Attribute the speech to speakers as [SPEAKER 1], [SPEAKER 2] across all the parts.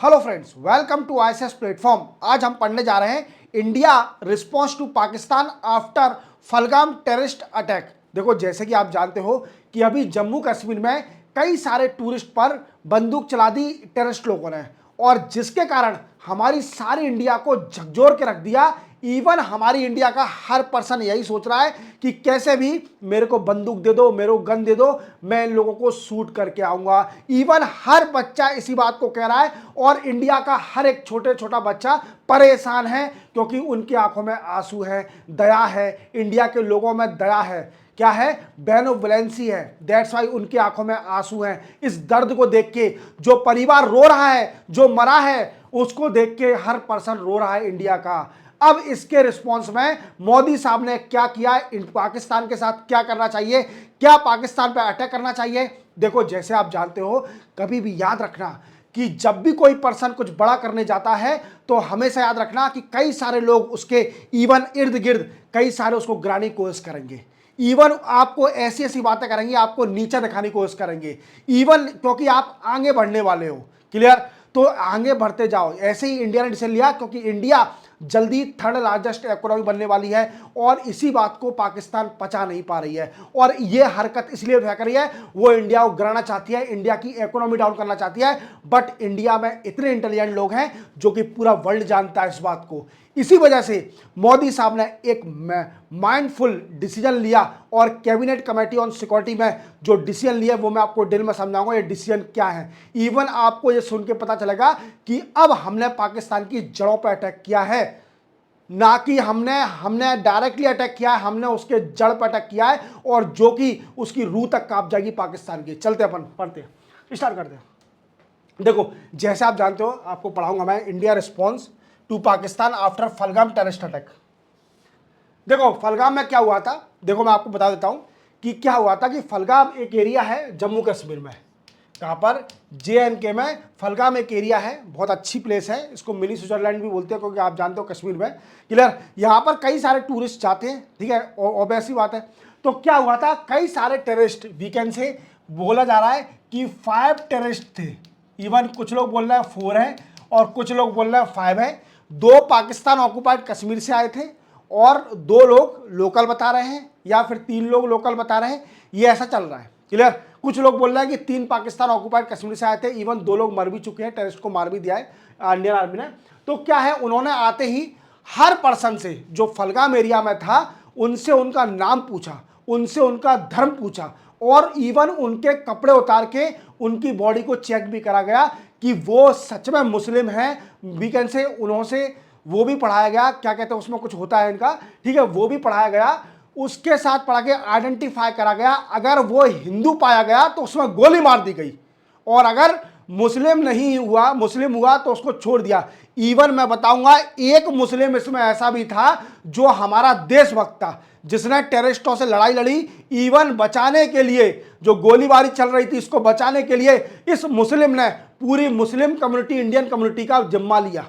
[SPEAKER 1] Hello friends, welcome to ISS platform. आज हम पढ़ने जा रहे हैं India response to Pakistan after Pahalgam terrorist attack. देखो, जैसे कि आप जानते हो कि अभी जम्मू कश्मीर में कई सारे टूरिस्ट पर बंदूक चला दी टेररिस्ट लोगों ने, और जिसके कारण हमारी सारी इंडिया को झकझोर के रख दिया। इवन हमारी इंडिया का हर पर्सन यही सोच रहा है कि कैसे भी मेरे को बंदूक दे दो, मेरे को गन दे दो, मैं इन लोगों को शूट करके आऊंगा। इवन हर बच्चा इसी बात को कह रहा है, और इंडिया का हर एक छोटा बच्चा परेशान है, क्योंकि उनकी आंखों में आंसू है, दया है, इंडिया के लोगों में दया है, क्या है, बेनोवलेंसी है। दैट्स वाई उनकी आंखों में आंसू हैं। इस दर्द को देख के जो परिवार रो रहा है, जो मरा है, उसको देख के हर पर्सन रो रहा है इंडिया का। अब इसके रिस्पॉन्स में मोदी साहब ने क्या किया, पाकिस्तान के साथ क्या करना चाहिए, क्या पाकिस्तान पे अटैक करना चाहिए। देखो, जैसे आप जानते हो, कभी भी याद रखना कि जब भी कोई पर्सन कुछ बड़ा करने जाता है तो हमेशा याद रखना कि कई सारे लोग उसके इवन इर्द गिर्द कई सारे उसको गिराने की कोशिश करेंगे। इवन आपको ऐसी ऐसी बातें करेंगे, आपको नीचे दिखाने की कोशिश करेंगे, इवन क्योंकि आप आगे बढ़ने वाले हो। क्लियर? तो आगे बढ़ते जाओ। ऐसे ही इंडिया ने डिसीजन लिया, क्योंकि इंडिया जल्दी थर्ड लार्जेस्ट इकोनॉमी बनने वाली है, और इसी बात को पाकिस्तान पचा नहीं पा रही है। और ये हरकत इसलिए उठा कर रही है, वो इंडिया को गिराना चाहती है, इंडिया की इकोनॉमी डाउन करना चाहती है। बट इंडिया में इतने इंटेलिजेंट लोग हैं जो कि पूरा वर्ल्ड जानता है इस बात को। इसी वजह से मोदी साहब ने एक माइंडफुल डिसीजन लिया, और कैबिनेट कमेटी ऑन सिक्योरिटी में जो डिसीजन लिया वो मैं आपको डिटेल में समझाऊंगा ये डिसीजन क्या है। इवन आपको ये सुन के पता चलेगा कि अब हमने पाकिस्तान की जड़ों पर अटैक किया है, ना कि हमने डायरेक्टली अटैक किया है, हमने उसके जड़ पर अटैक किया है, और जो कि उसकी रूह तक कांप जाएगी पाकिस्तान की। चलते अपन पढ़ते स्टार्ट करते हैं। देखो, जैसे आप जानते हो, आपको पढ़ाऊंगा मैं India response to Pakistan after Pahalgam terrorist attack. देखो, फलगाम में क्या हुआ था, देखो मैं आपको बता देता हूं कि क्या हुआ था। कि फलगाम एक एरिया है जम्मू कश्मीर में, कहां पर, JNK में। फलगाम एक एरिया है, बहुत अच्छी प्लेस है, इसको मिनी स्विट्जरलैंड भी बोलते हैं, क्योंकि आप जानते हो कश्मीर में। क्लियर? यहां पर कई सारे टूरिस्ट जाते हैं, ठीक है, ऑब्वियस बात है। तो क्या हुआ था, कई सारे टेररिस्ट, वीकेंड से बोला जा रहा है कि 5 टेररिस्ट थे। इवन कुछ लोग बोल रहे हैं 4 है, और कुछ लोग बोल रहे हैं 5 है। 2 पाकिस्तान ऑक्युपाइड कश्मीर से आए थे, और 2 लोग लोकल बता रहे हैं, या फिर 3 लोग लोकल बता रहे हैं, ये ऐसा चल रहा है। क्लियर? कुछ लोग बोल रहे हैं कि 3 पाकिस्तान ऑक्युपाइड कश्मीर से आए थे। इवन 2 लोग मर भी चुके हैं, टेररिस्ट को मार भी दिया है इंडियन आर्मी ने। तो क्या है, उन्होंने आते ही हर पर्सन से जो फलगाम एरिया में था, उनसे उनका नाम पूछा, उनसे उनका धर्म पूछा, और इवन उनके कपड़े उतार के उनकी बॉडी को चेक भी करा गया कि वो सच में मुस्लिम हैं। वीकेंड से उन्होंने वो भी पढ़ाया गया, क्या कहते हैं उसमें कुछ होता है इनका, ठीक है, वो भी पढ़ाया गया। उसके साथ पढ़ा के आइडेंटिफाई करा गया। अगर वो हिंदू पाया गया तो उसमें गोली मार दी गई, और अगर मुस्लिम हुआ तो उसको छोड़ दिया। इवन मैं बताऊंगा, एक मुस्लिम इसमें ऐसा भी था जो हमारा देशभक्त था, जिसने टेररिस्टों से लड़ाई लड़ी। इवन बचाने के लिए, जो गोलीबारी चल रही थी, इसको बचाने के लिए इस मुस्लिम ने पूरी मुस्लिम कम्युनिटी, इंडियन कम्युनिटी का जिम्मा लिया।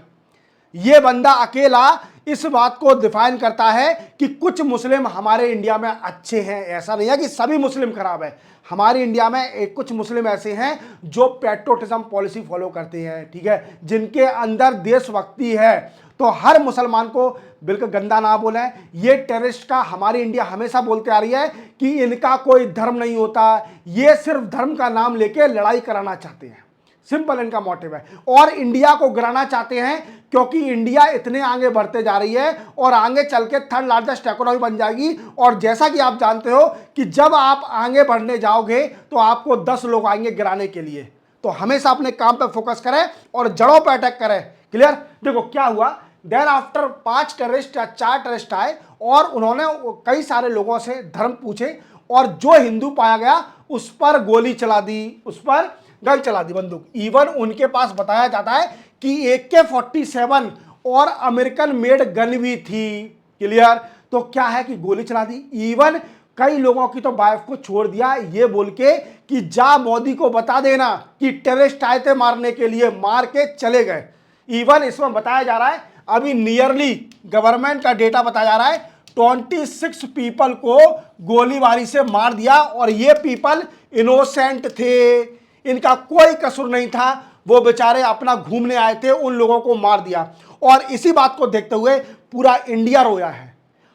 [SPEAKER 1] ये बंदा अकेला इस बात को डिफाइन करता है कि कुछ मुस्लिम हमारे इंडिया में अच्छे हैं। ऐसा नहीं है कि सभी मुस्लिम खराब है। हमारे इंडिया में कुछ मुस्लिम ऐसे हैं जो पैट्रियोटिज्म पॉलिसी फॉलो करते हैं, ठीक है, जिनके अंदर देशभक्ति है। तो हर मुसलमान को बिल्कुल गंदा ना बोलें। ये टेररिस्ट का हमारी इंडिया हमेशा बोलते आ रही है कि इनका कोई धर्म नहीं होता, ये सिर्फ धर्म का नाम लेके लड़ाई कराना चाहते हैं। सिंपल इनका मोटिव है, और इंडिया को गिराना चाहते हैं, क्योंकि इंडिया इतने आगे बढ़ते जा रही है, और आगे चल के थर्ड लार्जेस्ट इकोनॉमी बन जाएगी। और जैसा कि आप जानते हो कि जब आप आगे बढ़ने जाओगे तो आपको 10 लोग आएंगे गिराने के लिए। तो हमेशा अपने काम पे फोकस करें और जड़ों पे अटैक करें। क्लियर? देखो क्या हुआ, देन आफ्टर 5 टेररिस्ट या 4 टेररिस्ट आए, और उन्होंने कई सारे लोगों से धर्म पूछे, और जो हिंदू पाया गया उस पर गोली चला दी, उस पर गन चला दी, बंदूक। इवन उनके पास बताया जाता है कि AK-47 और अमेरिकन मेड गन भी थी। क्लियर? तो क्या है कि गोली चला दी। इवन कई लोगों की तो वाइफ को छोड़ दिया, ये बोल के कि जा मोदी को बता देना कि टेररिस्ट आए थे मारने के लिए, मार के चले गए। इवन इसमें बताया जा रहा है, अभी नियरली गवर्नमेंट का डेटा बताया जा रहा है, 26 पीपल को गोलीबारी से मार दिया, और ये पीपल इनोसेंट थे, इनका कोई कसूर नहीं था। वो बेचारे अपना घूमने आए थे, उन लोगों को मार दिया। और इसी बात को देखते हुए पूरा इंडिया रोया है।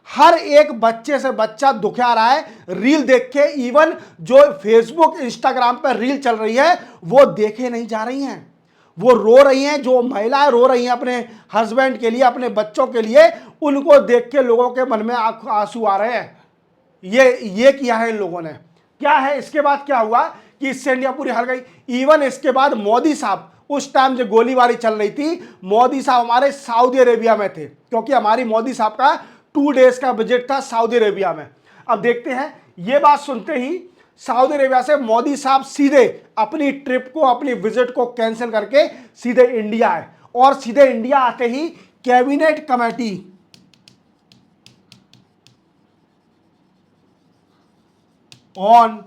[SPEAKER 1] हर एक बच्चे से बच्चा दुखा आ रहा है रील देख के। इवन जो फेसबुक इंस्टाग्राम पर रील चल रही है वो देखे नहीं जा रही हैं, वो रो रही हैं। जो महिलाएं रो रही हैं अपने हस्बैंड के लिए, अपने बच्चों के लिए, उनको देख के लोगों के मन में आंसू आ रहे हैं। ये किया है इन लोगों ने। क्या है इसके बाद क्या हुआ कि इससे इंडिया पूरी हार गई। इवन इसके बाद मोदी साहब, उस टाइम जो गोलीबारी चल रही थी, मोदी साहब हमारे सऊदी अरेबिया में थे, क्योंकि हमारी मोदी साहब का 2 डेज का विजिट था सऊदी अरेबिया में। अब देखते हैं, ये बात सुनते ही सऊदी अरेबिया से मोदी साहब सीधे अपनी ट्रिप को, अपनी विजिट को कैंसिल करके सीधे इंडिया आए। और सीधे इंडिया आते ही कैबिनेट कमेटी ऑन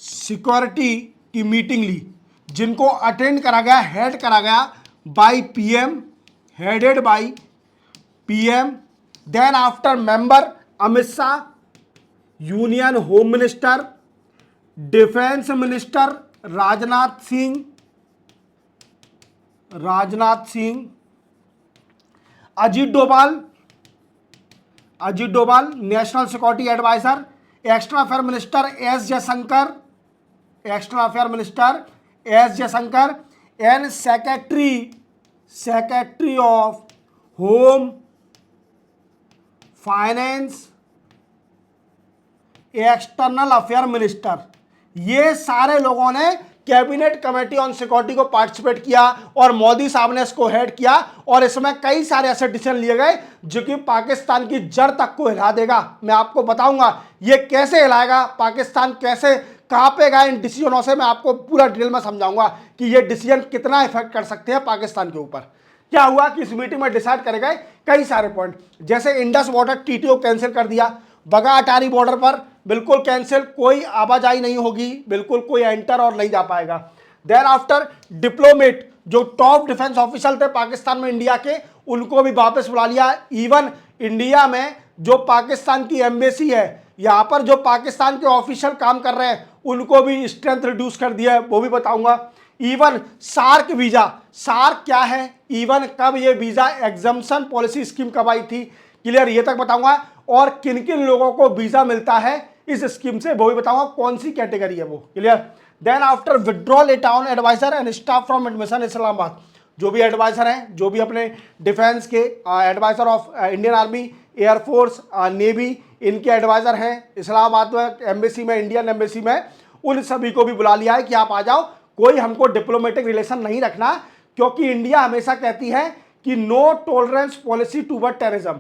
[SPEAKER 1] सिक्योरिटी की मीटिंग ली, जिनको अटेंड करा गया, हेड करा गया by PM, headed by PM. Then after member Amit Shah, union home minister, defence minister Rajnath Singh, Ajit Doval national security adviser, external affair minister S Jaishankar and secretary of home, finance, external affair minister. ये सारे लोगों ने कैबिनेट कमेटी ऑन सिक्योरिटी को participate किया और मोदी साहब ने इसको हेड किया। और इसमें कई सारे ऐसे डिसीजन लिए गए जो कि पाकिस्तान की जड़ तक को हिला देगा। मैं आपको बताऊंगा ये कैसे हिलाएगा, पाकिस्तान कैसे कांपेगा इन डिसीजनों से। मैं आपको पूरा डिटेल में समझाऊंगा कि ये डिसीजन कितना इफेक्ट कर सकते हैं पाकिस्तान के ऊपर। क्या हुआ कि इस मीटिंग में डिसाइड करे गए कई सारे पॉइंट, जैसे इंडस वाटर टीटी को कैंसिल कर दिया, बगा अटारी बॉर्डर पर बिल्कुल कैंसिल, कोई आवाजाही नहीं होगी, बिल्कुल कोई एंटर और नहीं जा पाएगा। देन आफ्टर डिप्लोमेट, जो टॉप डिफेंस ऑफिसर थे पाकिस्तान में इंडिया के, उनको भी वापस बुला लिया। इवन इंडिया में जो पाकिस्तान की एम्बेसी है, यहाँ पर जो पाकिस्तान के ऑफिशियल काम कर रहे हैं, उनको भी स्ट्रेंथ रिड्यूस कर दिया है, वो भी बताऊंगा। इवन सार्क वीजा, सार्क क्या है, इवन कब ये वीजा एग्जम्पशन पॉलिसी स्कीम कब आई थी, क्लियर, ये तक बताऊंगा। और किन किन लोगों को वीजा मिलता है इस स्कीम से, वो भी बताऊंगा, कौन सी कैटेगरी है वो, clear. Then after withdrawal a town adviser and staff from admission Islamabad, जो भी एडवाइजर हैं, जो भी अपने डिफेंस के adviser of Indian army, air force, navy, इनके एडवाइजर हैं इस्लामाबाद में एम्बेसी में, इंडियन एम्बेसी में, उन सभी को भी बुला लिया है कि आप आ जाओ, कोई हमको डिप्लोमेटिक रिलेशन नहीं रखना, क्योंकि इंडिया हमेशा कहती है कि no tolerance policy toward terrorism,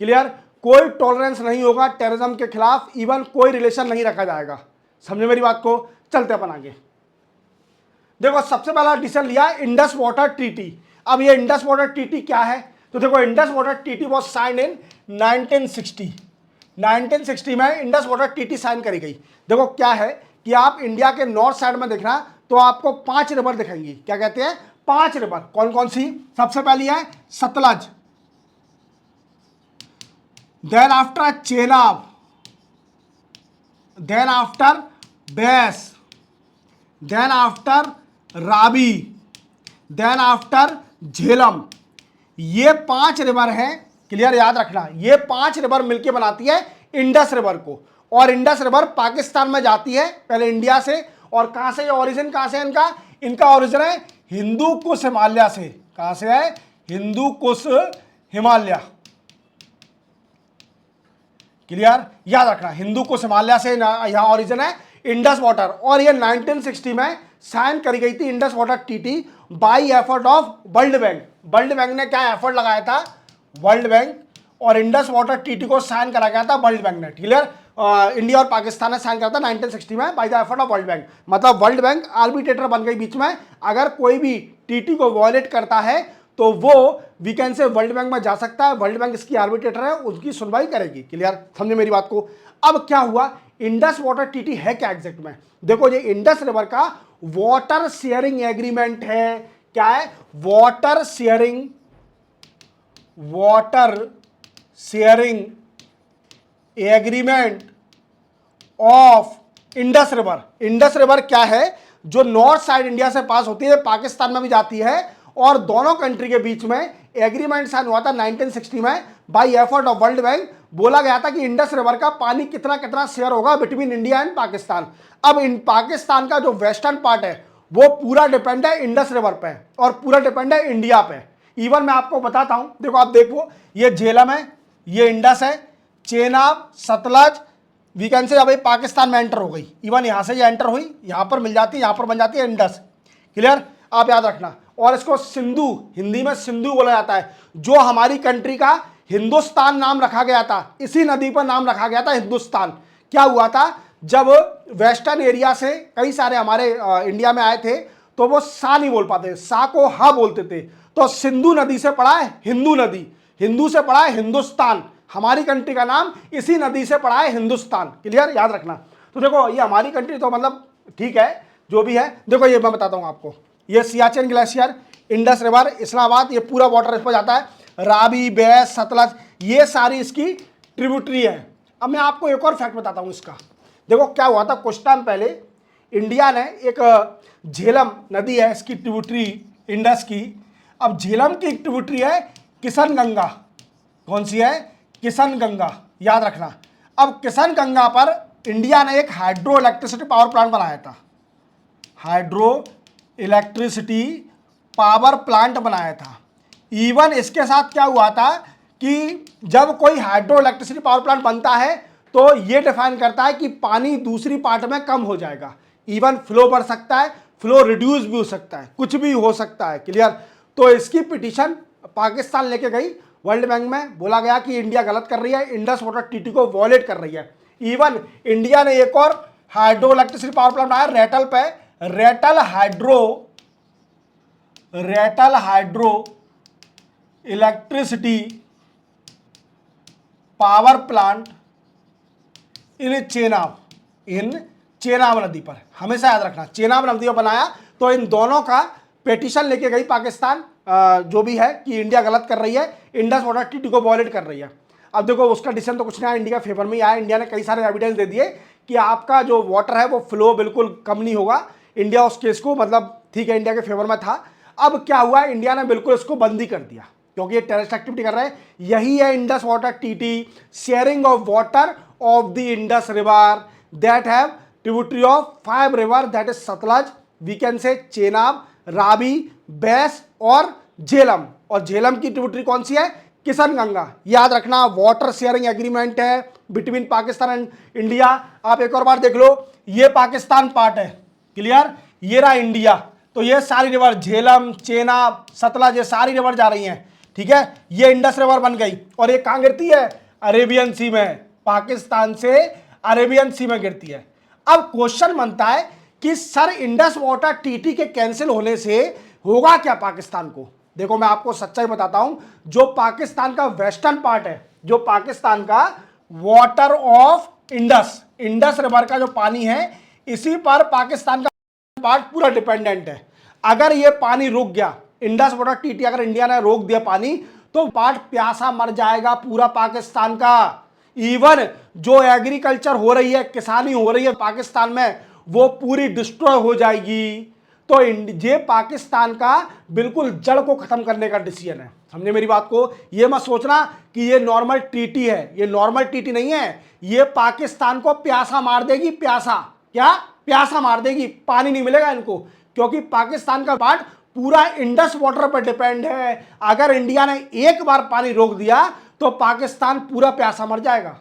[SPEAKER 1] clear, कोई टॉलरेंस नहीं होगा टेररिज्म के खिलाफ, इवन कोई रिलेशन नहीं रखा जाएगा। समझे मेरी बात को, चलते अपन आगे। देखो सबसे पहला डिसीजन लिया इंडस वाटर ट्रीटी। अब ये इंडस वाटर ट्रीटी क्या है, तो देखो Indus water treaty was signed in 1960 में इंडस वाटर ट्रीटी साइन करी गई। देखो क्या है कि आप इंडिया के नॉर्थ साइड में देखना तो आपको 5 रिवर दिखेंगी। क्या कहते हैं, 5 रिवर। कौन कौन सी, सबसे पहली है Sutlej, then after Chenab, then after Beas, then after Ravi, then after Jhelum. ये 5 रिवर हैं, क्लियर, याद रखना। ये 5 रिवर मिलके बनाती है इंडस रिवर को। और इंडस रिवर पाकिस्तान में जाती है पहले इंडिया से। और कहां से, ओरिजिन कहां से इनका ओरिजिन है हिंदू कुश हिमालय से। कहां से है, हिंदू कुश हिमालय, क्लियर, याद रखना, हिंदू कुश हिमालय से यहां ओरिजिन है इंडस वाटर। और ये 1960 में साइन करी गई थी Indus water treaty bye effort of world bank. World bank ने क्या एफर्ट लगाया था, वर्ल्ड बैंक, और इंडस वाटर ट्रीटी को साइन करा गया था वर्ल्ड बैंक ने, क्लियर। इंडिया और पाकिस्तान ने साइन करा था 1960 में by the effort of world bank. मतलब वर्ल्ड बैंक आर्बिट्रेटर बन गई बीच में। अगर कोई भी ट्रीटी को वायलेट करता है तो वो वीकेंड से वर्ल्ड बैंक में जा सकता है, वर्ल्ड बैंक इसकी आर्बिट्रेटर है, उसकी सुनवाई करेगी, क्लियर, समझे मेरी बात को। अब क्या हुआ, इंडस वाटर ट्रीटी है क्या एग्जैक्ट में, देखो ये इंडस रिवर का वाटर शेयरिंग एग्रीमेंट है। क्या है, water sharing agreement of Indus river. Indus river क्या है, जो नॉर्थ साइड इंडिया से पास होती है पाकिस्तान में भी जाती है, और दोनों कंट्री के बीच में एग्रीमेंट साइन हुआ था 1960 में bye effort of world bank. बोला गया था कि इंडस रिवर का पानी कितना कितना शेयर होगा बिटवीन इंडिया एंड पाकिस्तान। अब इन पाकिस्तान का जो वेस्टर्न पार्ट है वो पूरा डिपेंड है इंडस रिवर पे और पूरा डिपेंड है इंडिया पे। इवन मैं आपको बताता हूं, देखो आप देखो, ये झेलम है, ये इंडस है, चेनाब, सतलज, वी कैन से अब पाकिस्तान में एंटर हो गई। इवन यहां से ये एंटर हुई, यहां पर मिल जाती है, यहां पर बन जाती है इंडस। क्लियर, आप याद रखना। और इसको सिंधु, हिंदी में सिंधु बोला जाता है। जो हमारी कंट्री का हिंदुस्तान नाम रखा गया था, इसी नदी पर नाम रखा गया था हिंदुस्तान। क्या हुआ था, जब वेस्टर्न एरिया से कई सारे हमारे इंडिया में आए थे तो वो सा नहीं बोल पाते, सा को हा बोलते थे, तो सिंधु नदी से पड़ा है हिंदू नदी, हिंदू से पड़ा है हिंदुस्तान। हमारी कंट्री का नाम इसी नदी से पड़ा है हिंदुस्तान। क्लियर, याद रखना। तो देखो ये हमारी कंट्री तो मतलब ठीक है जो भी है। देखो ये मैं बताता हूँ आपको, ये Siachen glacier, Indus river, Islamabad, ये पूरा वाटर इस पर जाता है, रावी, बेस, सतलज, ये सारी इसकी ट्रिब्यूटरी है। अब मैं आपको एक और फैक्ट बताता हूँ इसका। देखो क्या हुआ था, कुछ टाइम पहले इंडिया ने एक झेलम नदी है इसकी ट्रिब्यूटरी इंडस की। अब झेलम की ट्रिब्यूटरी है किशन गंगा। कौन सी है, किशन गंगा, याद रखना। अब किशन गंगा पर इंडिया ने एक हाइड्रो इलेक्ट्रिसिटी पावर प्लांट बनाया था, हाइड्रो इलेक्ट्रिसिटी पावर प्लांट बनाया था। इवन इसके साथ क्या हुआ था कि जब कोई हाइड्रो इलेक्ट्रिसिटी पावर प्लांट बनता है तो ये डिफाइन करता है कि पानी दूसरी पार्ट में कम हो जाएगा। इवन फ्लो बढ़ सकता है, फ्लो रिड्यूस भी हो सकता है, कुछ भी हो सकता है। क्लियर, तो इसकी पिटीशन पाकिस्तान लेके गई वर्ल्ड बैंक में। बोला गया कि इंडिया गलत कर रही है, इंडस वाटर ट्रीटी को वॉयलेट कर रही है। इवन इंडिया ने एक और हाइड्रो इलेक्ट्रिसिटी पावर प्लांट बनाया रेटल पे, Ratle hydro electricity power plant in Chenab नदी पर। हमेशा याद रखना, चेनाब नदी पर बनाया। तो इन दोनों का पिटीशन लेके गई पाकिस्तान जो भी है कि इंडिया गलत कर रही है, इंडस वाटर ट्रीटी को वॉयलेट कर रही है। अब देखो उसका डिसीजन तो कुछ नहीं आया, इंडिया के फेवर में ही आया। इंडिया ने कई सारे एविडेंस दे दिए कि आपका जो वाटर है वो फ्लो बिल्कुल कम नहीं होगा। इंडिया उस केस को मतलब ठीक है इंडिया के फेवर में था। अब क्या हुआ, इंडिया ने बिल्कुल इसको बंदी कर दिया क्योंकि ये टेररिस्ट एक्टिविटी कर रहे हैं। यही है Indus water treaty, sharing of water of the Indus river that have tributary of 5 river that is Sutlej, we can say Chenab, Ravi, base और झेलम। और झेलम की ट्रिब्यूटरी कौन सी है, किशन गंगा। याद रखना, वाटर शेयरिंग एग्रीमेंट है बिटवीन पाकिस्तान एंड इंडिया। आप एक और बार देख लो, ये पाकिस्तान पार्ट है, क्लियर, ये रहा इंडिया। तो ये सारी रिवर झेलम, चेनाब, सतलज, ये सारी रिवर जा रही हैं। ठीक है, ये इंडस रिवर बन गई और ये कहां गिरती है, अरेबियन सी में, पाकिस्तान से अरेबियन सी में गिरती है। अब क्वेश्चन बनता है कि सर इंडस वाटर ट्रीटी के कैंसिल होने से होगा क्या पाकिस्तान को। देखो मैं आपको सच्चाई बताता हूं, जो पाकिस्तान का वेस्टर्न पार्ट है, जो पाकिस्तान का water of Indus, Indus river का जो पानी है, इसी पर पाकिस्तान का पार्ट पूरा डिपेंडेंट है। अगर ये पानी रुक गया, इंडस वाटर ट्रीटी अगर इंडिया ने रोक दिया पानी, तो पार्ट प्यासा मर जाएगा पूरा पाकिस्तान का। इवन जो एग्रीकल्चर हो रही है, किसानी हो रही है पाकिस्तान में, वो पूरी डिस्ट्रॉय हो जाएगी। तो ये पाकिस्तान का बिल्कुल जड़ को खत्म करने का डिसीजन है। समझे मेरी बात को। ये मत सोचना कि ये नॉर्मल ट्रीटी है, ये नॉर्मल ट्रीटी नहीं है। ये पाकिस्तान को प्यासा मार देगी, प्यासा, क्या प्यासा मार देगी, पानी नहीं मिलेगा इनको, क्योंकि पाकिस्तान का पार्ट पूरा इंडस वाटर पर डिपेंड है। अगर इंडिया ने एक बार पानी रोक दिया तो पाकिस्तान पूरा प्यासा मर जाएगा।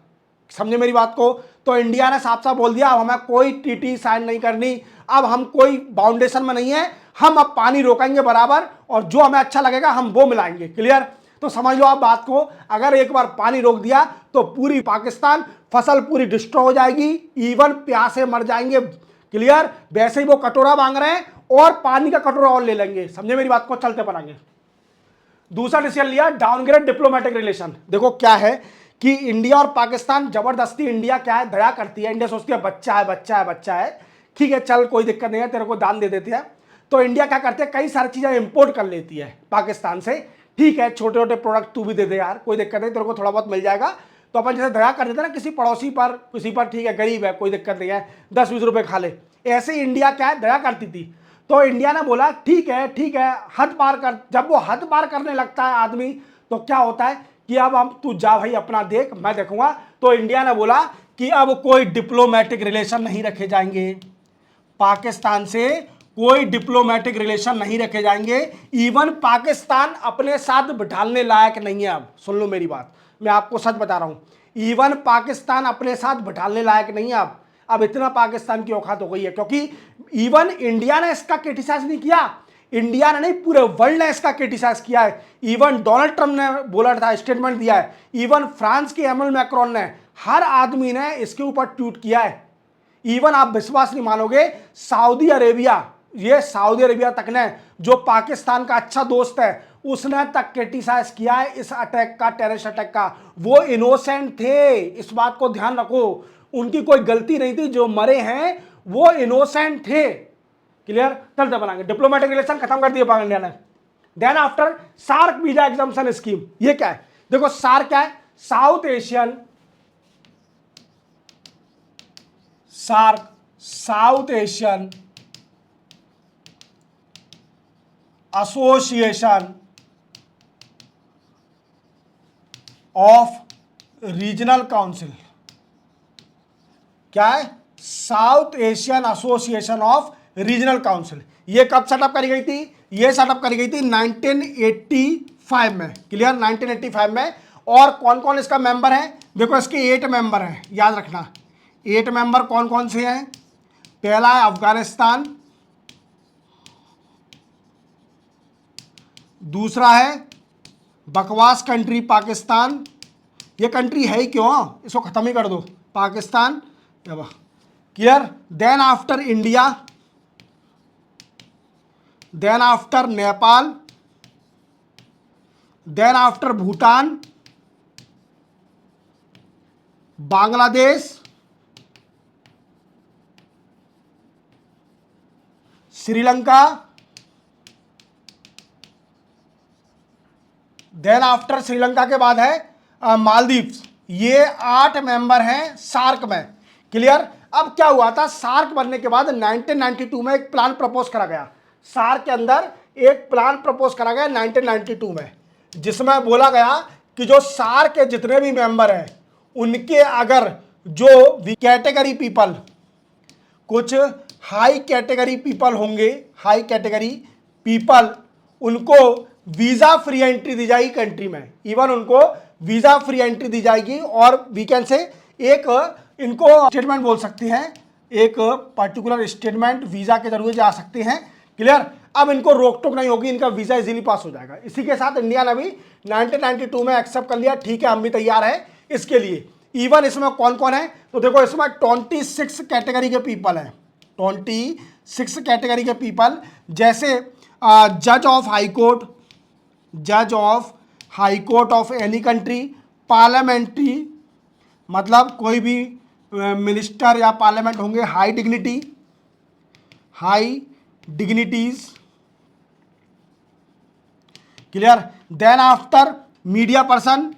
[SPEAKER 1] समझे मेरी बात को। तो इंडिया ने साफ साफ बोल दिया अब हमें कोई ट्रीटी साइन नहीं करनी, अब हम कोई बाउंडेशन में नहीं है, हम अब पानी रोकेंगे बराबर और जो हमें अच्छा लगेगा हम वो मिलाएंगे। क्लियर, तो समझ लो आप बात को। अगर एक बार पानी रोक दिया तो पूरी पाकिस्तान फसल पूरी डिस्ट्रॉय हो जाएगी, इवन प्यासे मर जाएंगे। क्लियर, वैसे ही वो कटोरा मांग रहे हैं और पानी का कटोरा और ले लेंगे। समझे मेरी बात को, चलते बनाएंगे। दूसरा डिसीजन लिया, डाउनग्रेड डिप्लोमेटिक रिलेशन। देखो क्या है कि इंडिया और पाकिस्तान जबरदस्ती, इंडिया क्या है दया करती है, इंडिया सोचती है बच्चा है बच्चा है बच्चा है, ठीक है चल कोई दिक्कत नहीं है, तेरे को दान दे देती है। तो इंडिया क्या करती है, कई सारी चीजें इंपोर्ट कर लेती है पाकिस्तान से। ठीक है छोटे छोटे प्रोडक्ट तू भी दे दे यार, कोई दिक्कत नहीं, तेरे को थोड़ा बहुत मिल जाएगा। तो अपन जैसे दया कर देते ना किसी पड़ोसी पर, किसी पर, ठीक है गरीब है कोई दिक्कत नहीं है, 10-20 रुपए खा ले। ऐसे ही इंडिया क्या है, दया करती थी। तो इंडिया ने बोला ठीक है ठीक है, हद पार कर। जब वो हद पार करने लगता है आदमी, तो क्या होता है कि अब हम, तू जा भाई अपना देख, मैं देखूंगा। तो इंडिया ने बोला कि अब कोई डिप्लोमेटिक रिलेशन नहीं रखे जाएंगे, पाकिस्तान से कोई डिप्लोमेटिक रिलेशन नहीं रखे जाएंगे। इवन पाकिस्तान अपने साथ बिठाने लायक नहीं है। अब सुन लो मेरी बात, मैं आपको सच बता रहा हूं, इवन पाकिस्तान अपने साथ बिठाने लायक नहीं है। अब इतना पाकिस्तान की औकात हो गई है, क्योंकि इवन इंडिया ने इसका क्रिटिसाइज नहीं किया, इंडिया ने नहीं, पूरे वर्ल्ड ने इसका क्रिटिसाइज किया है। इवन डोनाल्ड ट्रंप ने बोला था, स्टेटमेंट दिया है, इवन फ्रांस के एमल मैक्रोन ने, हर आदमी ने इसके ऊपर ट्वीट किया है। इवन आप विश्वास नहीं मानोगे, सऊदी अरेबिया, ये सऊदी अरेबिया तक ने, जो पाकिस्तान का अच्छा दोस्त है, उसने तक क्रिटिसाइज किया है इस अटैक का, टेररिस्ट अटैक का। वो इनोसेंट थे, इस बात को ध्यान रखो, उनकी कोई गलती नहीं थी, जो मरे हैं वो इनोसेंट थे। क्लियर? चलते बनाएंगे, डिप्लोमेटिक रिलेशन खत्म कर दिए पाक इंडिया ने। Then after SAARC visa exemption scheme, ये क्या है? देखो सार्क क्या है? South Asian, SAARC South Asian Association of Regional Council. क्या है? South Asian Association of Regional Council. ये कब सेटअप करी गई थी? ये सेटअप करी गई थी 1985 में। क्लियर? 1985 में। और कौन कौन इसका मेंबर है? देखो इसके 8 मेंबर हैं, याद रखना। 8 मेंबर कौन कौन से हैं? पहला है अफगानिस्तान, दूसरा है बकवास कंट्री पाकिस्तान, ये कंट्री है ही क्यों, इसको खत्म ही कर दो, Pakistan. Clear? Then after India, then after Nepal, then after Bhutan, Bangladesh, Sri Lanka, then after Sri Lanka के बाद है मालदीव्स। ये 8 मेंबर हैं सार्क में। क्लियर? अब क्या हुआ था, सार्क बनने के बाद 1992 में एक प्लान प्रपोज करा गया। सार्क के अंदर एक प्लान प्रपोज करा गया 1992 में, जिसमें बोला गया कि जो सार्क के जितने भी मेंबर हैं, उनके अगर जो कैटेगरी पीपल, कुछ हाई कैटेगरी पीपल होंगे, हाई कैटेगरी पीपल, उनको वीजा फ्री एंट्री दी जाएगी कंट्री में। इवन उनको वीजा फ्री एंट्री दी जाएगी, और वीकेंड से एक इनको स्टेटमेंट बोल सकते हैं, एक पर्टिकुलर स्टेटमेंट वीजा के जरिए जा सकते हैं। क्लियर? अब इनको रोक टोक नहीं होगी, इनका वीजा इजीली पास हो जाएगा। इसी के साथ इंडिया ने भी 1992 में एक्सेप्ट कर लिया, ठीक है हम भी तैयार हैं इसके लिए। इवन इसमें कौन कौन है? तो देखो इसमें 26 कैटेगरी के पीपल हैं, 26 कैटेगरी के पीपल, जैसे जज ऑफ हाई कोर्ट, जज of high court of any country, parliamentary, मतलब कोई भी मिनिस्टर या पार्लियामेंट होंगे, high dignity, high dignities. Clear? Then after media person,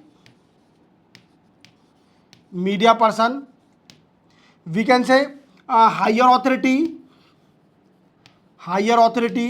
[SPEAKER 1] media person, we can से हायर ऑथोरिटी, हायर ऑथोरिटी,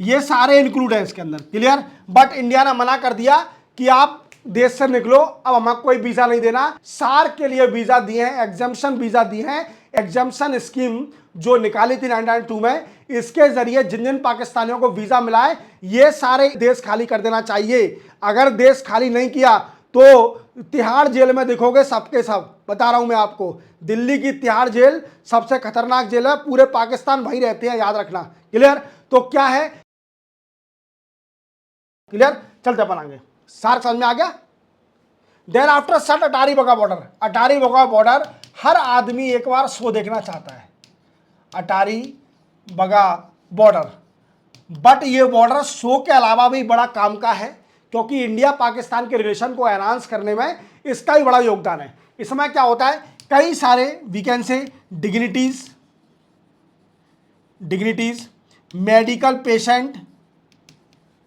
[SPEAKER 1] ये सारे इंक्लूड हैं इसके अंदर। क्लियर? बट इंडिया ने मना कर दिया कि आप देश से निकलो, अब हमें कोई वीजा नहीं देना। सार्क के लिए वीजा दिए हैं, एग्जाम्पशन वीजा दिए हैं। एग्जाम्पशन स्कीम जो निकाली थी 1992 में, इसके जरिए जिन जिन पाकिस्तानियों को वीजा मिला है, ये सारे देश खाली कर देना चाहिए। अगर देश खाली नहीं किया तो तिहाड़ जेल में दिखोगे सबके सब। बता रहा हूं मैं आपको, दिल्ली की तिहाड़ जेल सबसे खतरनाक जेल है, पूरे पाकिस्तान वहीं रहते हैं, याद रखना। क्लियर? तो क्या है? क्लियर? चलते बनाएंगे, सार्क समझ में आ गया। देन आफ्टर सट अटारी वाघा बॉर्डर, अटारी वाघा बॉर्डर हर आदमी एक बार शो देखना चाहता है, अटारी वाघा बॉर्डर। बट ये बॉर्डर शो के अलावा भी बड़ा काम का है, क्योंकि इंडिया पाकिस्तान के रिलेशन को एनहांस करने में इसका भी बड़ा योगदान है। इसमें क्या होता है, कई सारे वीकेंड से dignities, dignities, medical patient,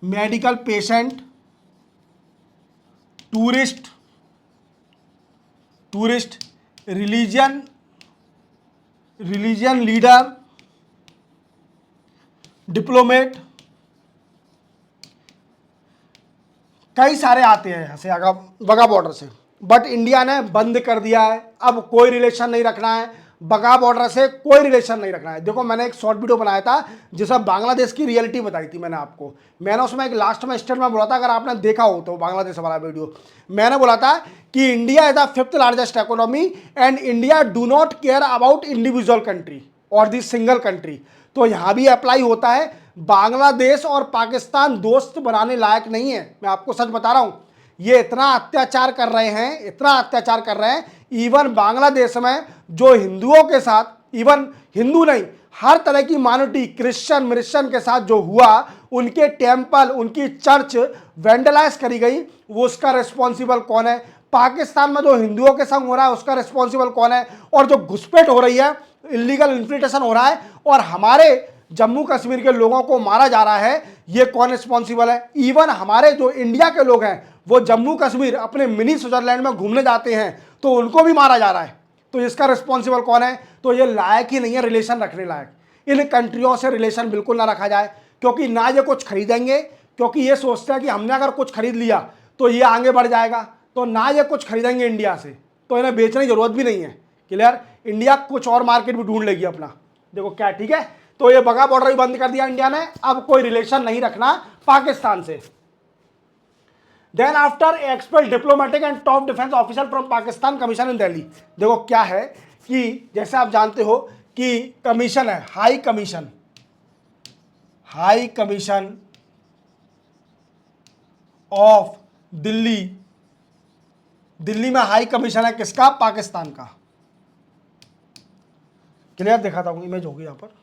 [SPEAKER 1] medical patient, tourist, tourist, religion, religion leader, diplomat, कई सारे आते हैं यहाँ से वाघा बॉर्डर से, बट इंडिया ने बंद कर दिया है। अब कोई रिलेशन नहीं रखना है वाघा बॉर्डर से, कोई रिलेशन नहीं रखना है। देखो मैंने एक शॉर्ट वीडियो बनाया था जिसमें बांग्लादेश की रियलिटी बताई थी मैंने आपको। मैंने उसमें एक लास्ट में स्टेटमेंट बोला था, अगर आपने देखा हो तो बांग्लादेश वाला वीडियो, मैंने बोला था कि India is the 5th largest economy and India do not care about individual country और दी सिंगल कंट्री। तो यहाँ भी अप्लाई होता है। बांग्लादेश और पाकिस्तान दोस्त बनाने लायक नहीं है, मैं आपको सच बता रहा हूं। ये इतना अत्याचार कर रहे हैं, इतना अत्याचार कर रहे हैं। इवन बांग्लादेश में जो हिंदुओं के साथ, इवन हिंदू नहीं, हर तरह की माइनॉरिटी, क्रिश्चियन मिरिश्चन के साथ जो हुआ, उनके टेम्पल, उनकी चर्च वेंडलाइज करी गई, वो उसका रिस्पॉन्सिबल कौन है? पाकिस्तान में जो हिंदुओं के संग हो रहा है उसका रिस्पॉन्सिबल कौन है? और जो घुसपैठ हो रही है, इलीगल इन्फिल्ट्रेशन हो रहा है और हमारे जम्मू कश्मीर के लोगों को मारा जा रहा है, ये कौन रिस्पॉन्सिबल है? इवन हमारे जो इंडिया के लोग हैं वो जम्मू कश्मीर अपने मिनी स्विट्जरलैंड में घूमने जाते हैं तो उनको भी मारा जा रहा है। तो इसका रिस्पॉन्सिबल कौन है? तो ये लायक ही नहीं है रिलेशन रखने लायक। इन कंट्रियों से रिलेशन बिल्कुल ना रखा जाए, क्योंकि ना ये कुछ खरीदेंगे, क्योंकि ये सोचते हैं कि हमने अगर कुछ खरीद लिया तो ये आगे बढ़ जाएगा, तो ना ये कुछ खरीदेंगे इंडिया से, तो इन्हें बेचने की जरूरत भी नहीं है। क्लियर? इंडिया कुछ और मार्केट भी ढूंढ लेगी अपना। देखो क्या, ठीक है। तो ये वाघा बॉर्डर भी बंद कर दिया इंडिया ने, अब कोई रिलेशन नहीं रखना पाकिस्तान से। Then after expel diplomatic and top defence officer from Pakistan commission in Delhi. देखो क्या है कि जैसे आप जानते हो कि कमीशन है, high commission of Delhi. Delhi में हाई कमीशन है किसका? पाकिस्तान का। क्लियर? दिखाता हूं, इमेज होगी यहां पर।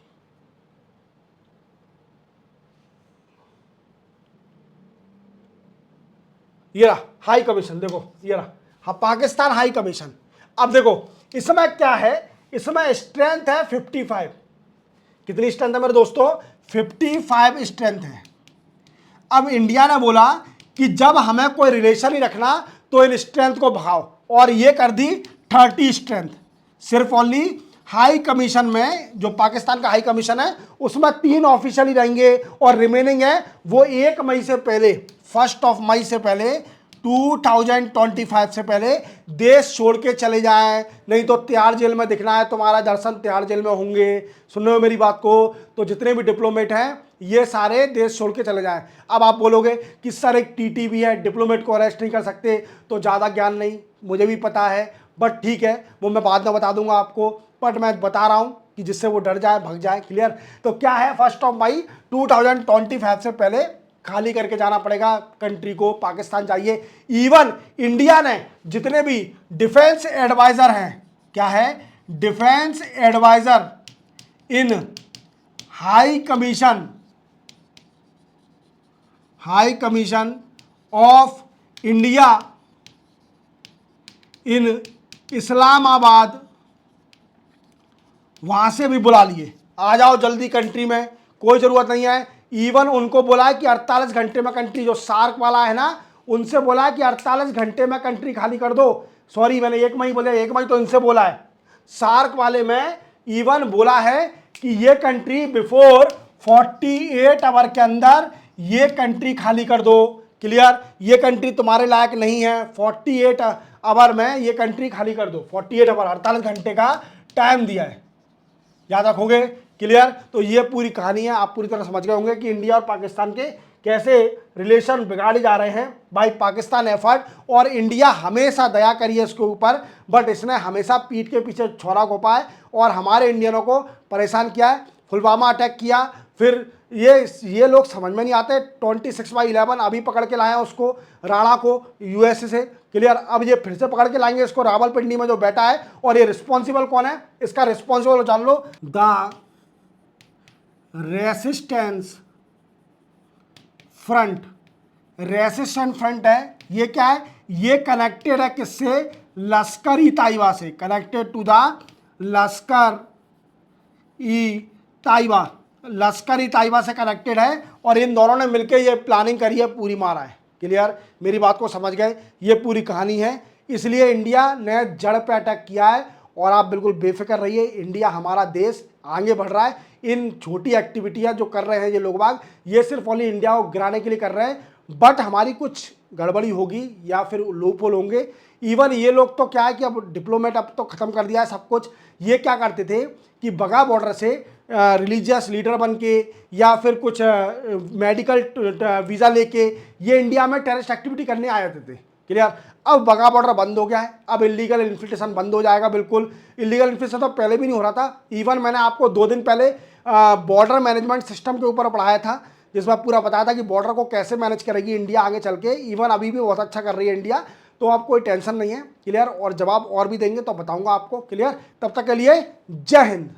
[SPEAKER 1] ये रहा हाई कमीशन, देखो ये रहा, हाँ, पाकिस्तान हाई कमीशन। अब देखो इसमें क्या है, इसमें स्ट्रेंथ है 55। कितनी स्ट्रेंथ है मेरे दोस्तों? 55 स्ट्रेंथ है। अब इंडिया ने बोला कि जब हमें कोई रिलेशन ही रखना तो इन स्ट्रेंथ को भगाओ, और ये कर दी 30 स्ट्रेंथ। सिर्फ ओनली हाई कमीशन में, जो पाकिस्तान का हाई कमीशन है, उसमें 3 ऑफिशियल ही रहेंगे और रिमेनिंग है वो 1 मई से पहले, 1 मई से पहले, 2025 से पहले देश छोड़ के चले जाएं, नहीं तो तिहाड़ जेल में दिखना है, तुम्हारा दर्शन तिहाड़ जेल में होंगे। सुन रहे हो मेरी बात को? तो जितने भी डिप्लोमेट हैं ये सारे देश छोड़ के चले जाएं। अब आप बोलोगे कि सर एक टीटी भी है, डिप्लोमेट को अरेस्ट नहीं कर सकते, तो ज़्यादा ज्ञान नहीं, मुझे भी पता है, बट ठीक है, वो मैं बाद में बता दूंगा आपको, बट मैं बता रहा हूं कि जिससे वो डर जाए, भग जाए। क्लियर? तो क्या है, 1 मई 2025 से पहले खाली करके जाना पड़ेगा कंट्री को, पाकिस्तान चाहिए। इवन इंडिया ने जितने भी डिफेंस एडवाइजर हैं, क्या है, defence adviser in high commission of India in Islamabad, वहां से भी बुला लिए, आ जाओ जल्दी कंट्री में, कोई जरूरत नहीं है। इवन उनको बोला है कि 48 घंटे में कंट्री, जो सार्क वाला है ना, उनसे बोला है कि 48 घंटे में कंट्री खाली कर दो। सॉरी, मैंने 1 मई बोले, 1 मई तो इनसे बोला है। सार्क वाले में इवन बोला है कि ये कंट्री बिफोर 48 आवर के अंदर ये कंट्री खाली कर दो। क्लियर? ये कंट्री तुम्हारे लायक नहीं है, 48 आवर में ये कंट्री खाली कर दो। 48 आवर, 48 घंटे का टाइम दिया है, याद रखोगे? क्लियर? तो ये पूरी कहानी है, आप पूरी तरह समझ गए होंगे कि इंडिया और पाकिस्तान के कैसे रिलेशन बिगाड़े जा रहे हैं बाई पाकिस्तान एफर्ट। और इंडिया हमेशा दया करिए इसके ऊपर, बट इसने हमेशा पीठ के पीछे छोरा घोपा है और हमारे इंडियनों को परेशान किया है। पुलवामा अटैक किया, फिर ये लोग समझ में नहीं आते। 26/11 अभी पकड़ के लाए हैं उसको, राणा को, यूएसए से। क्लियर? अब ये फिर से पकड़ के लाएंगे इसको, रावलपिंडी में जो बैठा है। और ये रिस्पॉन्सिबल कौन है? इसका रिस्पॉन्सिबल जान लो, the resistance front. Resistant front है ये, क्या है, ये कनेक्टेड है किससे? लश्कर ई ताइबा से, कनेक्टेड टू द लश्कर ई ताइबा, लश्कर ई ताइबा से कनेक्टेड है। और इन दोनों ने मिलकर ये प्लानिंग करी है, पूरी मारा है। क्लियर? मेरी बात को समझ गए? ये पूरी कहानी है। इसलिए इंडिया ने जड़ पे अटैक किया है और आप बिल्कुल बेफिक्र रहिए, इंडिया हमारा देश आगे बढ़ रहा है। इन छोटी एक्टिविटियां जो कर रहे हैं ये लोग बाग, ये सिर्फ ओनली इंडिया को गिराने के लिए कर रहे हैं, बट हमारी कुछ गड़बड़ी होगी या फिर लूप होल होंगे। इवन ये लोग तो क्या है कि अब डिप्लोमेट अब तो खत्म कर दिया है सब कुछ। ये क्या करते थे कि बगा बॉर्डर से रिलीजियस लीडर बन के या फिर कुछ मेडिकल वीज़ा लेके ये इंडिया में टेररिस्ट एक्टिविटी करने आ जाते थे। क्लियर? अब बगा बॉर्डर बंद हो गया है, अब इलीगल इन्फिल्ट्रेशन बंद हो जाएगा। बिल्कुल इलीगल इन्फिल्ट्रेशन तो पहले भी नहीं हो रहा था। इवन मैंने आपको 2 दिन पहले बॉर्डर मैनेजमेंट सिस्टम के ऊपर पढ़ाया था, जिसमें पूरा बताया था कि बॉर्डर को कैसे मैनेज करेगी इंडिया आगे चल के। इवन अभी भी बहुत अच्छा कर रही है इंडिया, तो आप कोई टेंशन नहीं है। क्लियर? और जवाब और भी देंगे तो बताऊंगा आपको। क्लियर? तब तक के लिए जय हिंद।